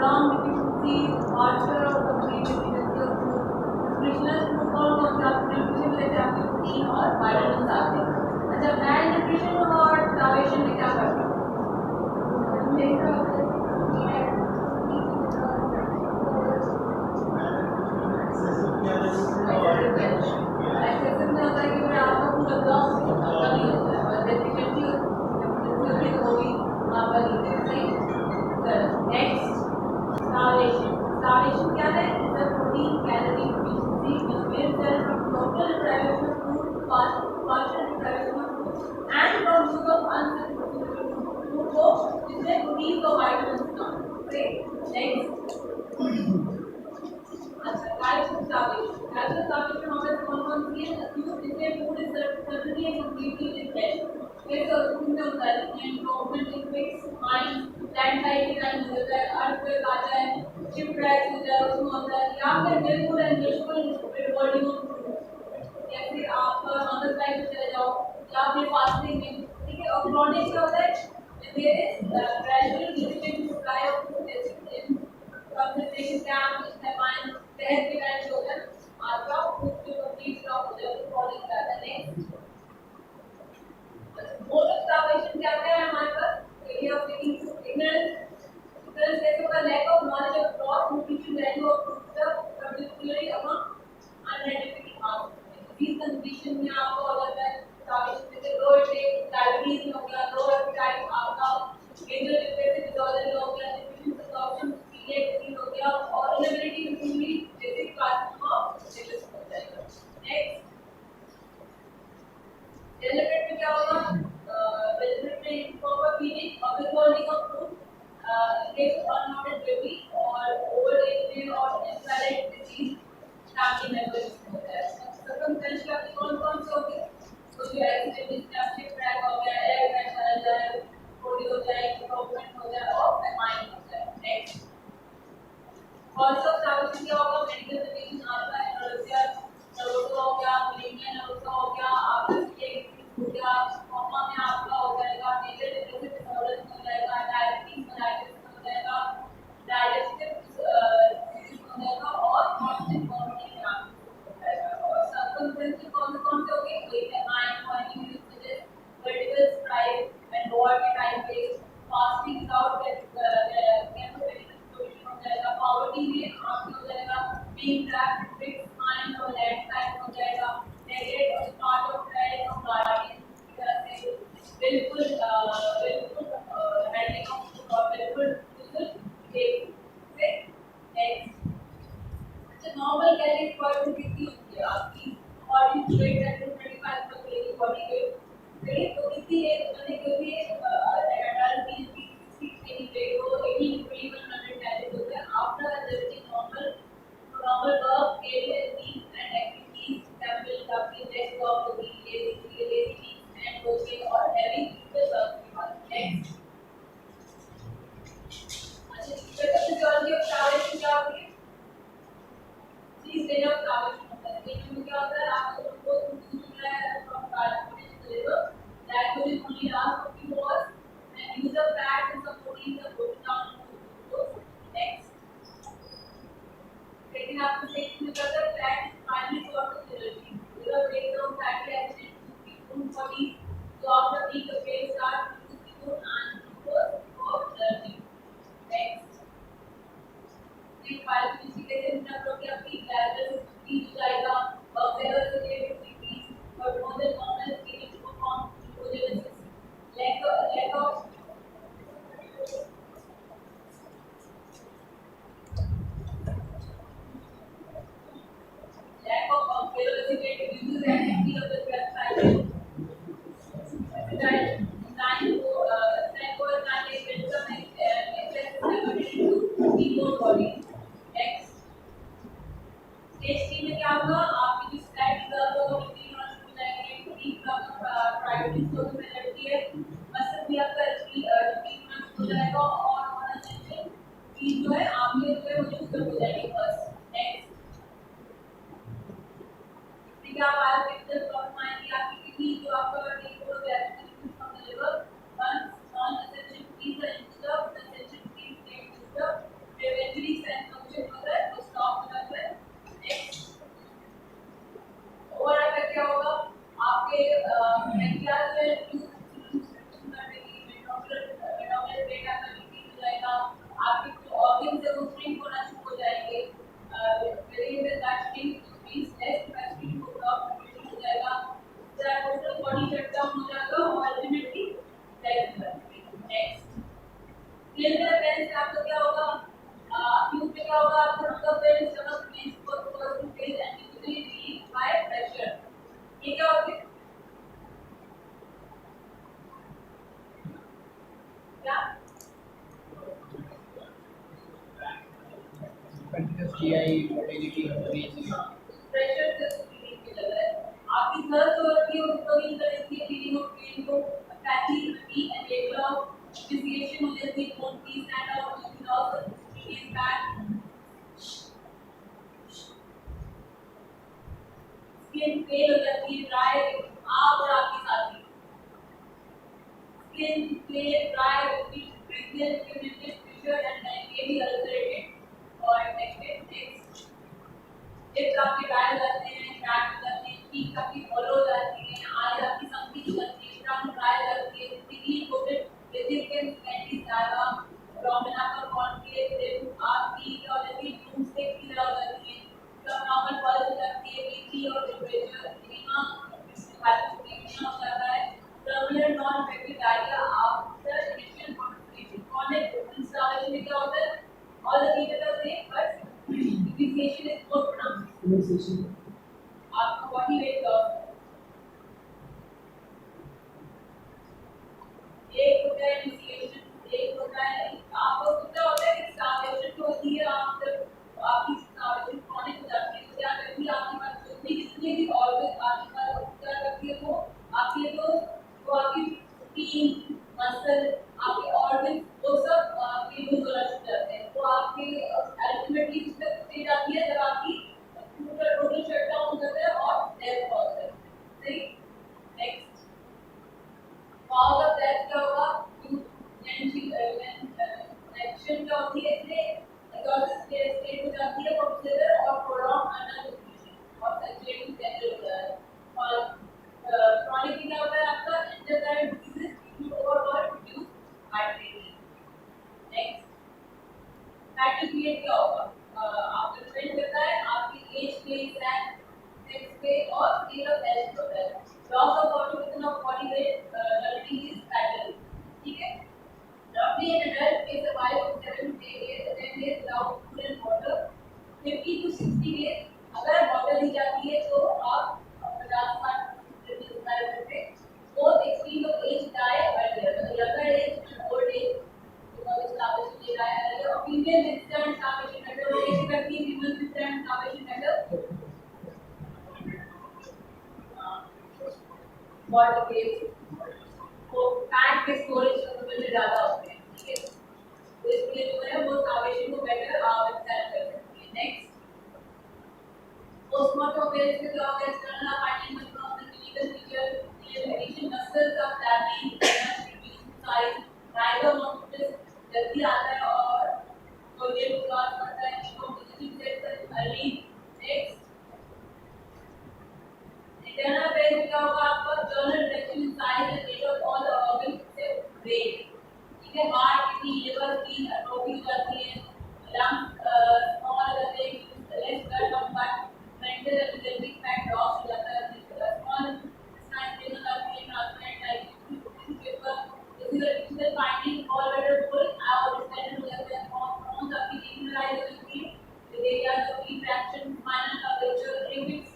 prolonged deficiency, partial or complete deficiency of food. Nutritional food कौन से आपके nutrition लेते हैं आपके प्रोटीन और vitamins आते हैं. अच्छा malnutrition और starvation में क्या करते हैं? एक्सेसिव में होता है कि फिर आपका पूरा लॉस आपका नहीं होता है और डेफिशिएंसी होगी आपका नहीं सही. नेक्स्ट starvation क्या है? It's a protein calorie deficiency which means that from total deprivation of food to partial deprivation of food and from use of unsubstitutable food को जिसमें प्रोटीन को vitamins ना हो. नेक्स्ट अच्छा टाइप्स ऑफ starvation हमारे कौन-कौन सी है? acute जिसमें food is suddenly and completely replaced. जैसे उसमें होता है movement in fixed mind, landslide time हो जाता है, earthquake आ जाए, ship crash हो जाए, उसमें होता है या फिर बिल्कुल अननेचुरल revolving of food. या फिर आप अदर टाइप में चले जाओ या फिर फास्टिंग में, ठीक है. और chronic क्या होता है? There is gradual reduction in supply of food in concentration camp, famine, सेहत के टाइम हो जाए आपका फूड जो कंप्लीट स्टॉप हो जाए तो chronic क्या है. नेक्स्ट मोड ऑफ स्टार्वेशन क्या है हमारे पास? एरिया ऑफ टेकिंग ignorance जैसे होगा lack of knowledge of gross nutrition value of food particularly among uneducated mass. These condition में आपको हो जाता है स्टार्वेशन जैसे लो इंटेक कैलोरीज में हो गया, लो एपेटाइट आपका मेजर डिप्रेसिव डिसऑर्डर हो गया, डिफिशिएंट एब्जॉर्प्शन पीरियड डिजीज हो गया और inability to fully basic classes of disease हो जाएगा. नेक्स्ट डेवलपमेंट में क्या होगा? डेवलपमेंट में improper feeding or withholding of food in case of unwanted baby or old age में और invalid disease family members में होता है. circumstantial आपके कौन-कौन से होंगे? तो जो एक्सीडेंट जिसमें आपके क्रैक हो गया, एयर क्रैक चला जाए, पोलियो हो जाए, प्रॉब्लम हो जाए और फेमाइन हो जाए. नेक्स्ट कॉज ऑफ स्टार्वेशन क्या होगा? मेडिकल कंडीशन आता है, एनोरेक्सिया नरोसा हो गया, बुलिमिया नरोसा हो गया, आपका हो गया, कोमा में आपका हो जाएगा, मेजर डिप्रेसिव डिसऑर्डर हो जाएगा, डायबिटीज मेलाइटिस हो जाएगा, डाइजेस्टिव डिसीज हो जाएगा और कांस्टेंट वॉमिटिंग हो जाएगा. और सर्कमस्टेंसेस कौन-कौन से होंगे? कोई famine pointing uses vertical strike and war के टाइम पे फास्टिंग विदाउट हो जाएगा, पॉवर्टी में आपकी हो जाएगा, बीइंग ट्रैप्ड फिक्स माइंड और लैंडस्लाइड हो जाएगा, नेगेट और पार्ट ऑफ ट्रायल और गार्डियन की तरह से बिल्कुल हैंडलिंग ऑफ और बिल्कुल सेफ से. नेक्स्ट अच्छा नॉर्मल कैलोरी रिक्वायरमेंट कितनी होती है आपकी? बॉडी वेट है 25 kg बॉडी वेट. सही तो कितनी है? मैंने क्योंकि एडल्ट की 60 kg वेट हो 18-2100 कैलोरी होता है. After adjusting normal work area and activities temple आपकी लेग वर्क होगी, लेजी एंड वॉकिंग और हैवी फिजिकल वर्क के बाद. नेक्स्ट अच्छा फिजियोलॉजी ऑफ स्टार्वेशन क्या होती है? इस स्टेज ऑफ स्टार्वेशन होता है. इसमें क्या होता है? आपको ग्लूकोज प्रोड्यूस हो रहा है from carbonated liver that will only last for few hours and use of fat and some protein the broken down to glucose. Next लेकिन आपको देखने में पता है fat is primary source of energy. Liver break down fatty acid into ketone bodies so after week the brain starts to produce ketone and glucose for energy. Next biochemistry के दिन तक लोग अपनी ब्लैडर से डिक्रीज हो जाएगा, oxygen से decrease और मोर देन नॉर्मल स्केलिंग को form gluconeogenesis. Lack of oxalate reduces the activity of the cell cycle. Enzyme builds up excess converted into ketone body. Next stage 3 में क्या होगा? आपकी जो स्टैट रिजर्व होगा वो न्यूट्रिएंट हो जाएंगे, डीप प्रायोरिटी स्टोर में रहती है, मसल भी आपका न्यूट्रिएंट हो जाएगा और एसेंशियल चीज जो है आपके जो है वो यूज हो जाएगी फर्स्ट. नेक्स्ट ठीक है आप बायोकेमिकल प्रॉब्लम आएंगी आपकी किडनी जो आपका decode gas from the liver. One non essential चीज है इंस्टेड ऑफ एसेंशियल चीज गेट इंस्टेड प्रेशर से फीलिंग पे लग रहा है आपकी दर्द हो रही है उसको भी तरह की फीलिंग ऑफ पेन को फैटी वी एंड लेवल ऑफ डिफिशिएशन हो जाती है बोन की stand out with loss of is back skin fail हो जाती है ड्राई आप और आपके साथी skin clear dry repeat breathless primitive pressure and then maybe ulcerated or infected next lips आपके ड्राई हो जाते हैं क्रैक हो जाते हैं चीक आपकी हॉलो हो जाती है आईज आपकी संकी हो जाती है टंग ड्राई हो जाती है थिकली कोटेड रेसिस्टेंस कैंडी ज्यादा abdomen आपका कॉन्फ्लेक्स लिप आपकी और जैसे ब्लूम स्टिक की तरह हो जाती है सब नॉर्मल पल्स हो जाती है बीपी और टेम्परेचर एडिमा हाइपोक्सीमिया हो जाता है terminal non effective diarrhoea after initial constipation chronic starvation में क्या होता है all the features are same but initiation is more pronounced आपको body weight loss एक होता है initiation एक होता है आपको क्या होता है कि starvation जो होती है आप जब आपकी starvation chronic हो जाती है तो क्या करती है आपके पास जितनी भी organ आपके पास क्या करती है वो आपके जो आपकी स्किन मसल आपके organs वो सब आपके लूज होना शुरू करते हैं तो आपके अल्टीमेटली उस तक स्टेज आती है जब आपकी टोटल शटडाउन हो जाता है और डेथ हो जाता है सही नेक्स्ट कॉज ऑफ डेथ क्या होगा एक्शन क्या होती है इसमें एक्सॉस्ट स्टेट हो जाती है कंसिडर और प्रोलॉन्ग अंडर और सर्कुलेटिंग फेलियर हो जाता है और chronic क्या होता है आपका endocrine disease due to overwork reduce hydration next fatty period क्या होगा आपका डिपेंड करता है आपकी एज पे सेक्स पे और स्टेट ऑफ हेल्थ होता है loss of body with of body weight learning is pattern ठीक है roughly an adult may survive for 7 to 10 days without food and water 50 to 60 days अगर वाटर दी जाती है तो आप 50-60 दिन survive करते हैं both extreme of age die earlier younger age and old age because starvation they die earlier और female withstand starvation better वो कैसे करती है female withstand starvation better water based वो फैट के स्टोरेज कैपेबिलिटी ज़्यादा होते हैं ठीक है तो इसलिए जो है वो starvation को बेटर विथस्टैंड कर सकती है नेक्स्ट पोस्टमार्टम फेज में क्या होगा external finding of the clinical feature addition muscles of flapping size rigor mortis जल्दी आता है और कोलिएट क्लॉट करता है decomposition cells early next internal phase में क्या होगा आपका general reduction in size and rate of all the organs से ब्रेक ठीक है heart kidney liver skin atrophy हो जाती है लंग्स स्मॉल हो जाते हैं less blood compartmental and limbic fat loss हो जाता है स्मॉल इंटेस्टाइन फेल हो जाती है transplant diabetes paper this is a difficult finding all better full और डिस्टेंड हो जाता है कौन सा आपकी डिमिनराइज हो जाती है areas of refraction spinal curvature limbic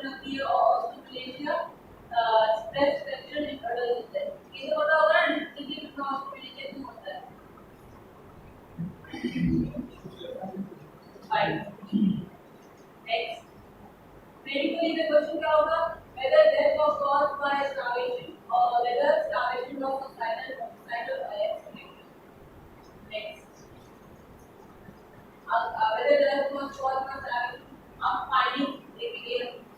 होती है और osteopenia stress fracture in adult ये तो पता होगा डिस्ट्रीब्यूटेड फ्रॉम ऑस्टियोपेनिया क्यों होता है five next medically the question क्या होगा whether death was caused by starvation or whether starvation was suicidal next whether death was caused by starvation हम finding देखेंगे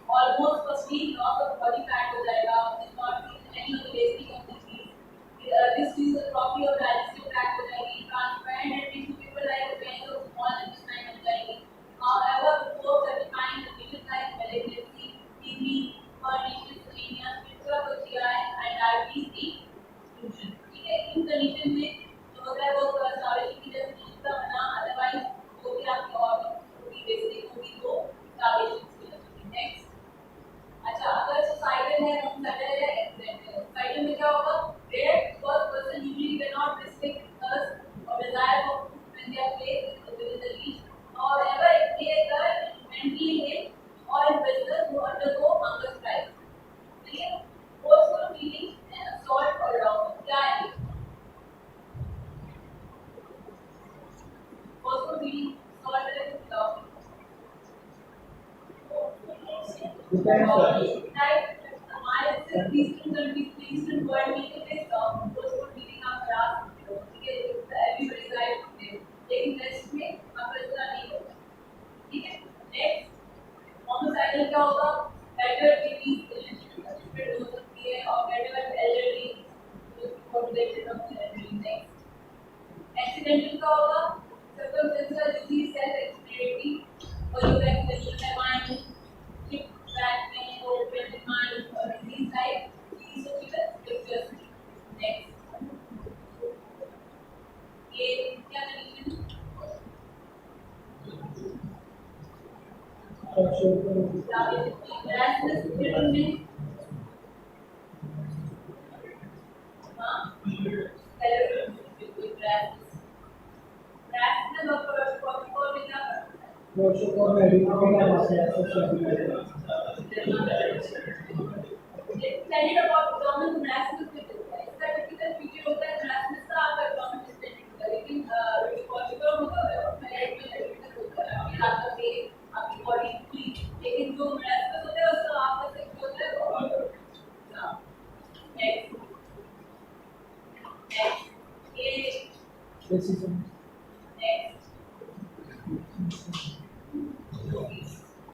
almost complete loss of body fat हो जाएगा is not seen any of the basic of disease this is a property of digestive tract हो जाएगी transparent and tissue paper like veins of small intestine हो जाएगी however before certifying the conditions like malignancy TB pernicious anemia spectra of GI and diabetes exclusion ठीक है इन condition में जो होता है वो starvation की जैसे चिकित्सा बना otherwise जो भी आपके organ होगी basic होगी तो starvation की लगेगी next अच्छा अगर सुसाइडल है नॉन सुसाइडल है एक्सीडेंटल सुसाइडल में क्या होगा rare because person usually can not risk Depends. Like हमारे Eastern countries, Eastern world में तो this those who living up class, ठीक है, everybody right there. लेकिन west में अब ऐसा नहीं होगा, ठीक है. Next, homicidal क्या होगा? Better disease related हो सकती है और better elderly, जो related होती है elderly. Next, accidental का होगा? Circumstantial disease, self-explanatory, और जो accidental है hip, back pain, old present mind, or disease type, these will be the pictures. Next, ये क्या condition? Erasmus middle में, हाँ, Erasmus. Erasmus और में क्या करता है? Studied about government Erasmus में चलता है. इसका typical feature होता है Erasmus का आपका government study होता है, लेकिन Portugal होता है और Malay में typical होता है. आपकी आपका day, आपकी body पूरी. लेकिन जो Erasmus होता है उसका आपका section होता है. हाँ. Next. Next. ये. Next.